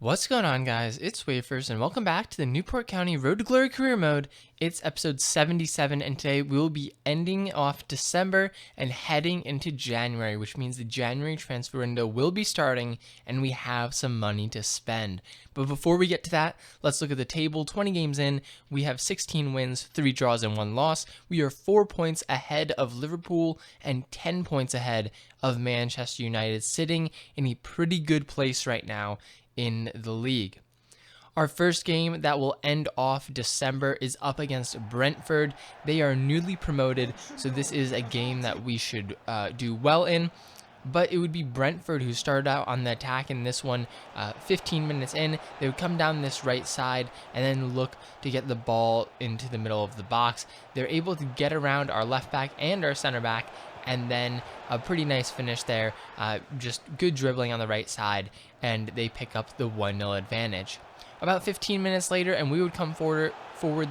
What's going on, guys? It's Wafers, and welcome back to the Newport County Road to Glory Career Mode. It's episode 77, and today we will be ending off December and heading into January, which means the January transfer window will be starting, and we have some money to spend. But before we get to that, let's look at the table. 20 games in, we have 16 wins, 3 draws, and 1 loss. We are 4 points ahead of Liverpool and 10 points ahead of Manchester United, sitting in a pretty good place right now in the league. Our first game that will end off December is up against Brentford. They are newly promoted, so this is a game that we should do well in. But it would be Brentford who started out on the attack in this one. 15 minutes in, they would come down this right side and then look to get the ball into the middle of the box. They're able to get around our left back and our center back, and then a pretty nice finish there. Just good dribbling on the right side, and they pick up the 1-0 advantage. About 15 minutes later, and we would come forward.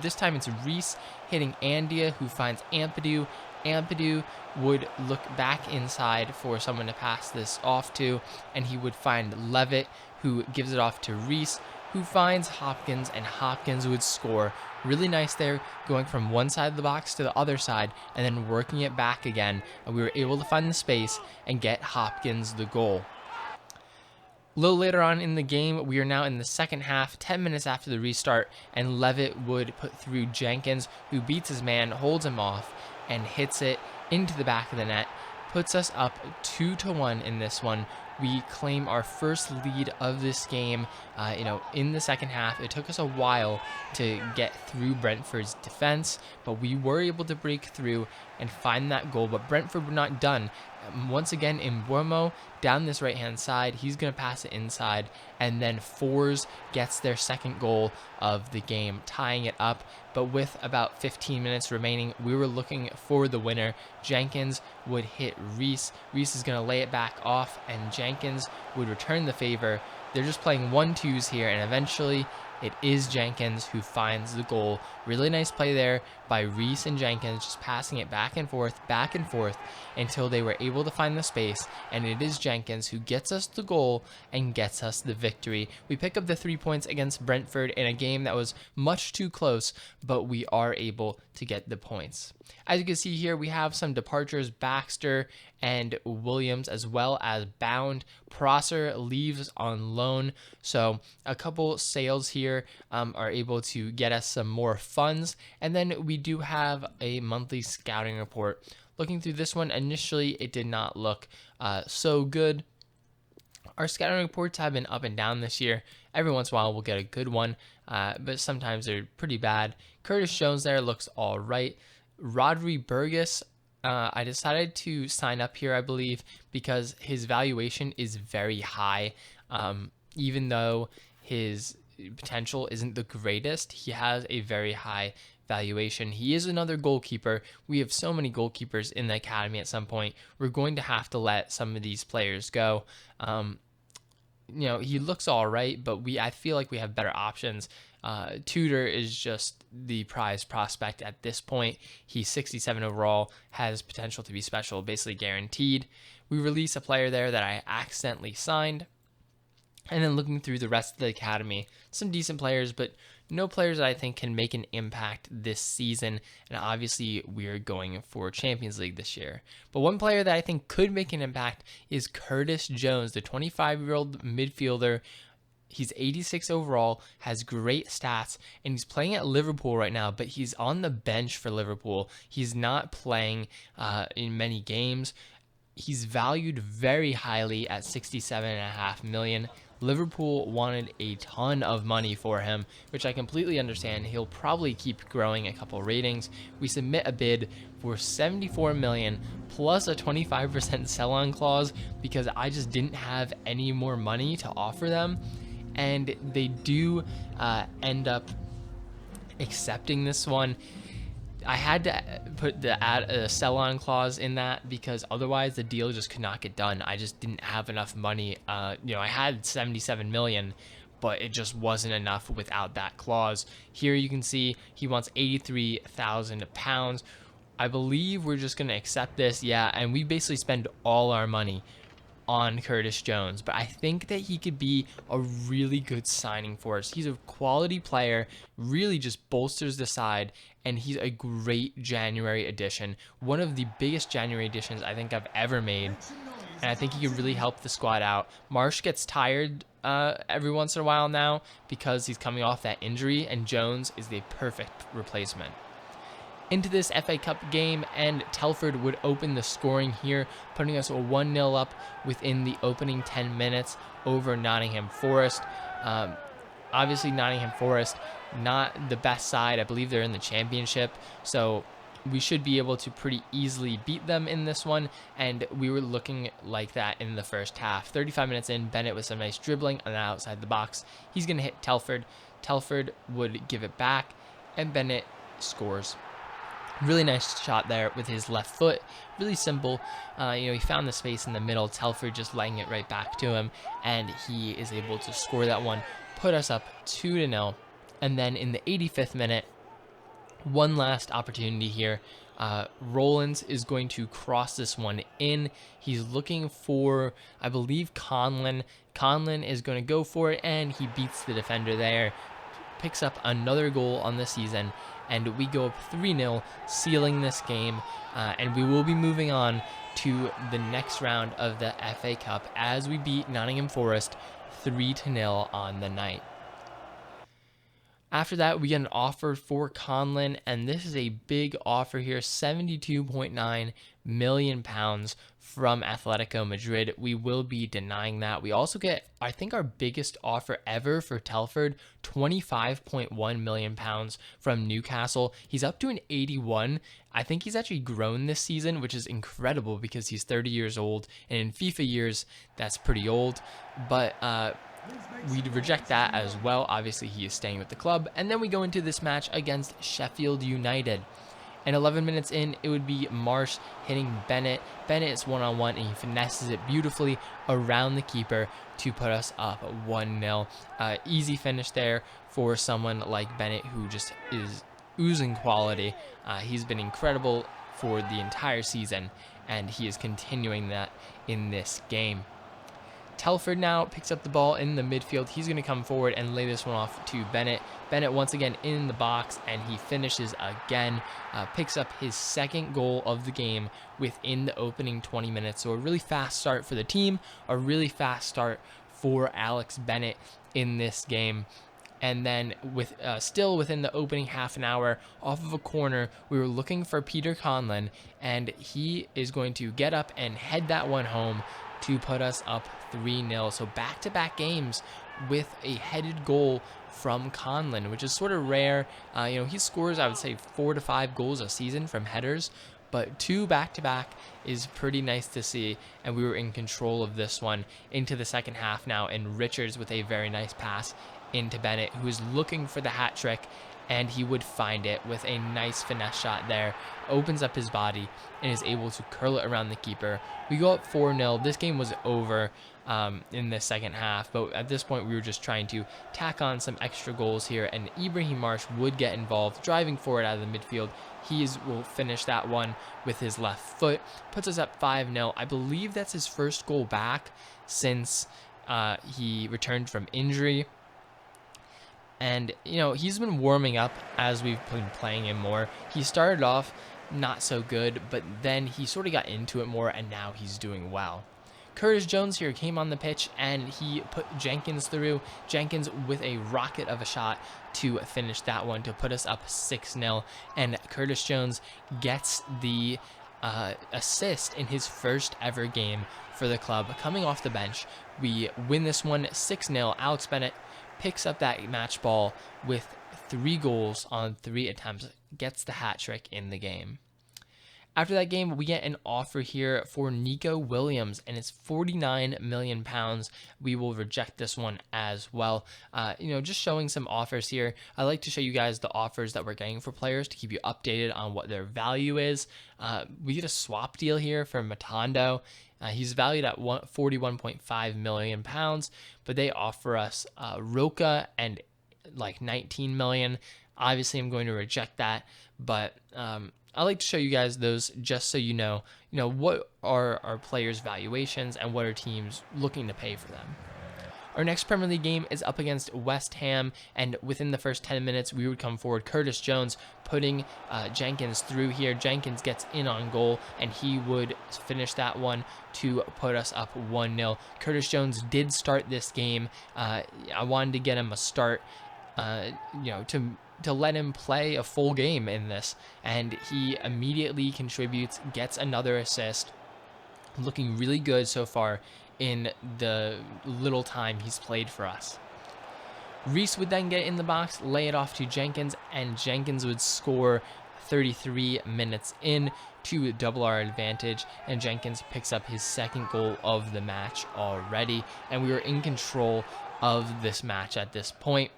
This time it's Reese hitting Andia, who finds Ampadu. Ampadu would look back inside for someone to pass this off to, and he would find Levitt, who gives it off to Reese, who finds Hopkins, and Hopkins would score. Really nice there, going from one side of the box to the other side, and then working it back again, and we were able to find the space and get Hopkins the goal. A little later on in the game, we are now in the second half, 10 minutes after the restart, and Levitt would put through Jenkins, who beats his man, holds him off, and hits it into the back of the net, puts us up 2-1 in this one. We claim our first lead of this game, in the second half. It took us a while to get through Brentford's defense, but we were able to break through and find that goal. But Brentford were not done. Once again, Mbuemo down this right-hand side, he's going to pass it inside, and then Fours gets their second goal of the game, tying it up. But with about 15 minutes remaining, we were looking for the winner. Jenkins would hit Reese. Reese is going to lay it back off, and Jenkins would return the favor. They're just playing 1-2s here, and eventually it is Jenkins who finds the goal. Really nice play there by Reese and Jenkins, just passing it back and forth, until they were able to find the space. And it is Jenkins who gets us the goal and gets us the victory. We pick up the 3 points against Brentford in a game that was much too close, but we are able to get the points. As you can see here, we have some departures, Baxter and Williams, as well as Bound. Prosser leaves on loan, so a couple sales here are able to get us some more funds. And then we do have a monthly scouting report. Looking through this one, initially it did not look so good. Our scouting reports have been up and down this year. Every once in a while we'll get a good one, but sometimes they're pretty bad. Curtis Jones there looks all right. Rodri Burgess, I decided to sign up here, I believe, because his valuation is very high. Even though his potential isn't the greatest, he has a very high valuation. He is another goalkeeper. We have so many goalkeepers in the academy at some point. We're going to have to let some of these players go. He looks all right, but I feel like we have better options. Tudor is just the prize prospect at this point. He's 67 overall, has potential to be special, basically guaranteed. We release a player there that I accidentally signed. And then looking through the rest of the academy, some decent players, but no players that I think can make an impact this season. And obviously, we're going for Champions League this year. But one player that I think could make an impact is Curtis Jones, the 25-year-old midfielder. He's 86 overall, has great stats, and he's playing at Liverpool right now, but he's on the bench for Liverpool. He's not playing in many games. He's valued very highly at $67.5 million. Liverpool wanted a ton of money for him, which I completely understand. He'll probably keep growing a couple ratings. We submit a bid for $74 million plus a 25% sell-on clause because I just didn't have any more money to offer them. And they do end up accepting this one. I had to put add a sell-on clause in that because otherwise the deal just could not get done. I just didn't have enough money. I had $77 million, but it just wasn't enough without that clause. Here you can see he wants £83,000. I believe we're just going to accept this. Yeah, and we basically spend all our money. on Curtis Jones, but I think that he could be a really good signing for us. He's a quality player, really just bolsters the side, and he's a great January addition. One of the biggest January additions I think I've ever made, and I think he could really help the squad out. Marsh gets tired every once in a while now because he's coming off that injury, and Jones is the perfect replacement. Into this FA Cup game, and Telford would open the scoring here, putting us a 1-0 up within the opening 10 minutes over Nottingham Forest. Obviously, Nottingham Forest, not the best side. I believe they're in the championship, so we should be able to pretty easily beat them in this one, and we were looking like that in the first half. 35 minutes in, Bennett with some nice dribbling on the outside the box. He's going to hit Telford. Telford would give it back, and Bennett scores. Really nice shot there with his left foot. Really simple. He found the space in the middle. Telford just laying it right back to him, and he is able to score that one, put us up 2-0. And then in the 85th minute, one last opportunity here. Rollins is going to cross this one in. He's looking for, I believe, Conlon. Conlon is going to go for it, and he beats the defender there. Picks up another goal on the season, and we go up 3-0, sealing this game, and we will be moving on to the next round of the FA Cup as we beat Nottingham Forest 3-0 on the night. After that, we get an offer for Conlon, and this is a big offer here, £72.9 million from Atletico Madrid. We will be denying that. We also get, I think, our biggest offer ever for Telford, £25.1 million from Newcastle. He's up to an 81. I think he's actually grown this season, which is incredible because he's 30 years old, and in FIFA years, that's pretty old. But we'd reject that as well. Obviously, he is staying with the club. And then we go into this match against Sheffield United. And 11 minutes in, it would be Marsh hitting Bennett. Bennett is one-on-one, and he finesses it beautifully around the keeper to put us up 1-0. Easy finish there for someone like Bennett, who just is oozing quality. He's been incredible for the entire season, and he is continuing that in this game. Telford now picks up the ball in the midfield. He's going to come forward and lay this one off to Bennett. Bennett once again in the box, and he finishes again. Picks up his second goal of the game within the opening 20 minutes. So a really fast start for the team, a really fast start for Alex Bennett in this game. And then with still within the opening half an hour, off of a corner, we were looking for Peter Conlon, and he is going to get up and head that one home to put us up 3-0. So back-to-back games with a headed goal from Conlon, which is sort of rare. He scores, I would say, 4 to 5 goals a season from headers, but 2 back-to-back is pretty nice to see, and we were in control of this one into the second half now, and Richards with a very nice pass into Bennett, who is looking for the hat trick, and he would find it with a nice finesse shot there. Opens up his body and is able to curl it around the keeper. We go up 4-0. This game was over in the second half, but at this point we were just trying to tack on some extra goals here, and Ibrahim Marsh would get involved, driving forward out of the midfield. He will finish that one with his left foot, puts us up 5-0. I believe that's his first goal back since he returned from injury. And, he's been warming up as we've been playing him more. He started off not so good, but then he sort of got into it more, and now he's doing well. Curtis Jones here came on the pitch, and he put Jenkins through. Jenkins with a rocket of a shot to finish that one to put us up 6-0. And Curtis Jones gets the assist in his first ever game for the club. Coming off the bench, we win this one 6-0. Alex Bennett picks up that match ball with 3 goals on 3 attempts, gets the hat trick in the game. After that game, we get an offer here for Nico Williams, and it's £49 million. We will reject this one as well. Just showing some offers here. I like to show you guys the offers that we're getting for players to keep you updated on what their value is. We get a swap deal here for Matondo. He's valued at £41.5 million, but they offer us Roca and like $19 million. Obviously, I'm going to reject that, but I like to show you guys those just so you know what are our players' valuations and what are teams looking to pay for them. Our next Premier League game is up against West Ham, and within the first 10 minutes, we would come forward. Curtis Jones putting Jenkins through here. Jenkins gets in on goal, and he would finish that one to put us up 1-0. Curtis Jones did start this game. I wanted to get him a start, to let him play a full game in this, and he immediately contributes, gets another assist. Looking really good so far in the little time he's played for us. Reese would then get in the box, lay it off to Jenkins, and Jenkins would score 33 minutes in to double our advantage, and Jenkins picks up his second goal of the match already, and we were in control of this match at this point.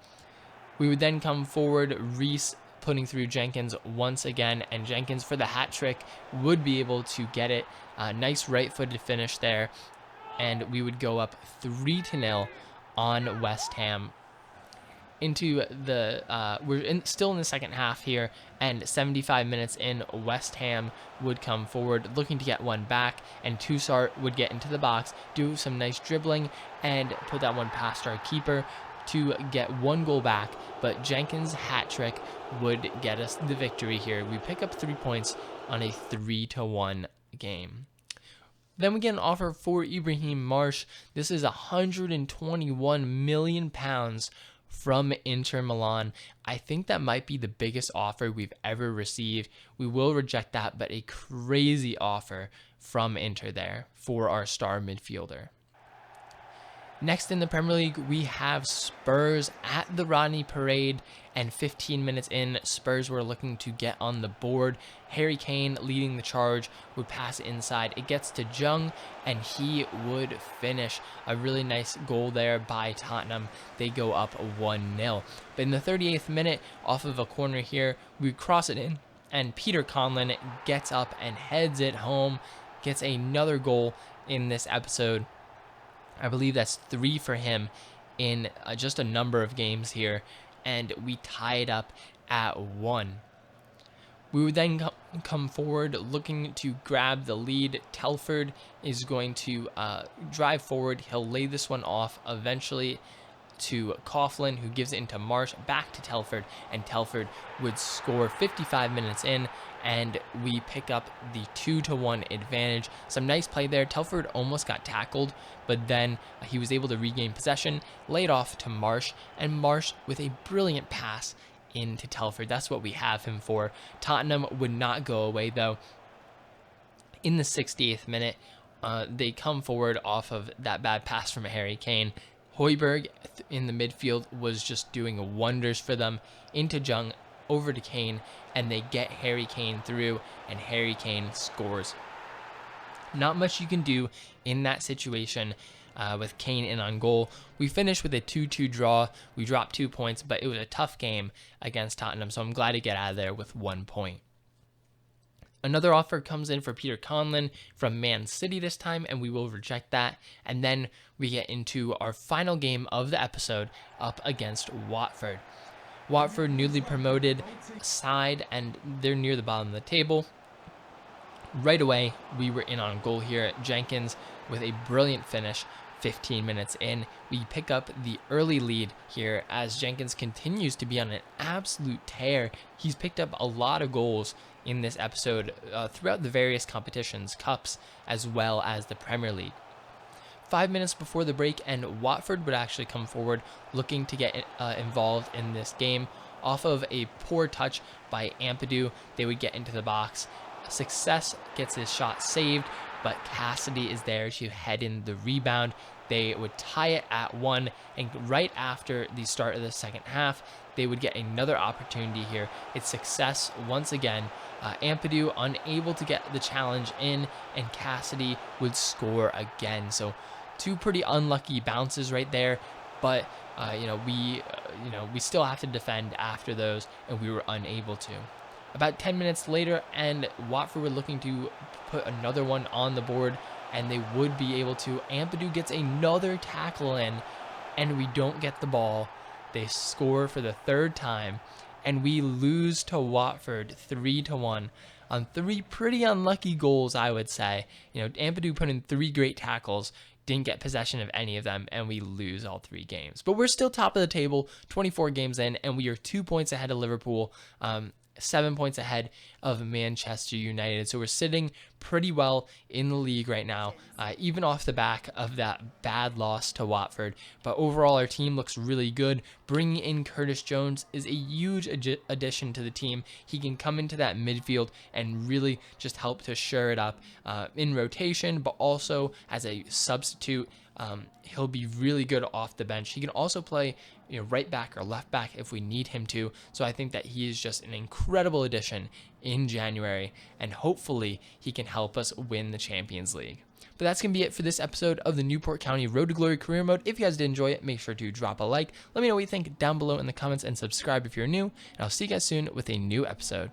We would then come forward, Reese putting through Jenkins once again, and Jenkins for the hat trick would be able to get it. Nice right-footed finish there, and we would go up 3-0 on West Ham. Into the still in the second half here, and 75 minutes in, West Ham would come forward looking to get one back, and Toussaint would get into the box, do some nice dribbling, and put that one past our keeper to get one goal back. But Jenkins' hat trick would get us the victory here. We pick up 3 points on a 3-1 game. Then we get an offer for Ibrahim Marsh. This is £121 million from Inter Milan. I think that might be the biggest offer we've ever received. We will reject that, but a crazy offer from Inter there for our star midfielder. Next in the Premier League, we have Spurs at the Rodney Parade, and 15 minutes in, Spurs were looking to get on the board. Harry Kane leading the charge would pass it inside. It gets to Jung, and he would finish. A really nice goal there by Tottenham. They go up 1-0. But in the 38th minute, off of a corner here, we cross it in, and Peter Conlon gets up and heads it home, gets another goal in this episode. I believe that's 3 for him in just a number of games here, and we tie it up at 1. We would then come forward looking to grab the lead. Telford is going to drive forward. He'll lay this one off eventually to Coughlin, who gives it into Marsh, back to Telford, and Telford would score 55 minutes in, and we pick up the 2-1 advantage. Some nice play there. Telford almost got tackled, but then he was able to regain possession, lay it off to Marsh, and Marsh with a brilliant pass into Telford. That's what we have him for. Tottenham would not go away, though. In the 68th minute, they come forward off of that bad pass from Harry Kane. Højbjerg in the midfield was just doing wonders for them. Into Jung, over to Kane, and they get Harry Kane through, and Harry Kane scores. Not much you can do in that situation with Kane in on goal. We finished with a 2-2 draw. We dropped 2 points, but it was a tough game against Tottenham, so I'm glad to get out of there with 1 point. Another offer comes in for Peter Conlon from Man City this time, and we will reject that. And then we get into our final game of the episode up against Watford. Watford, newly promoted side, and they're near the bottom of the table. Right away, we were in on goal here. Jenkins with a brilliant finish. 15 minutes in, we pick up the early lead here as Jenkins continues to be on an absolute tear. He's picked up a lot of goals in this episode throughout the various competitions, cups, as well as the Premier League. 5 minutes before the break, and Watford would actually come forward looking to get involved in this game. Off of a poor touch by Ampadu, they would get into the box. Success gets his shot saved, but Cassidy is there to head in the rebound. They would tie it at 1, and right after the start of the second half, they would get another opportunity here. It's Success once again. Ampadu unable to get the challenge in, and Cassidy would score again. So 2 pretty unlucky bounces right there, but we still have to defend after those, and we were unable to. About 10 minutes later, and Watford were looking to put another one on the board, and they would be able to. Ampadu gets another tackle in, and we don't get the ball. They score for the 3rd time, and we lose to Watford 3-1. on 3 pretty unlucky goals, I would say. Ampadu put in 3 great tackles, didn't get possession of any of them, and we lose all 3 games. But we're still top of the table, 24 games in, and we are 2 points ahead of Liverpool, 7 points ahead of Manchester United. So we're sitting pretty well in the league right now, even off the back of that bad loss to Watford. But overall, our team looks really good. Bringing in Curtis Jones is a huge addition to the team. He can come into that midfield and really just help to shore it up in rotation, but also as a substitute. He'll be really good off the bench. He can also play right back or left back if we need him to. So I think that he is just an incredible addition in January, and hopefully he can help us win the Champions League. But that's going to be it for this episode of the Newport County Road to Glory Career Mode. If you guys did enjoy it, make sure to drop a like. Let me know what you think down below in the comments and subscribe if you're new. And I'll see you guys soon with a new episode.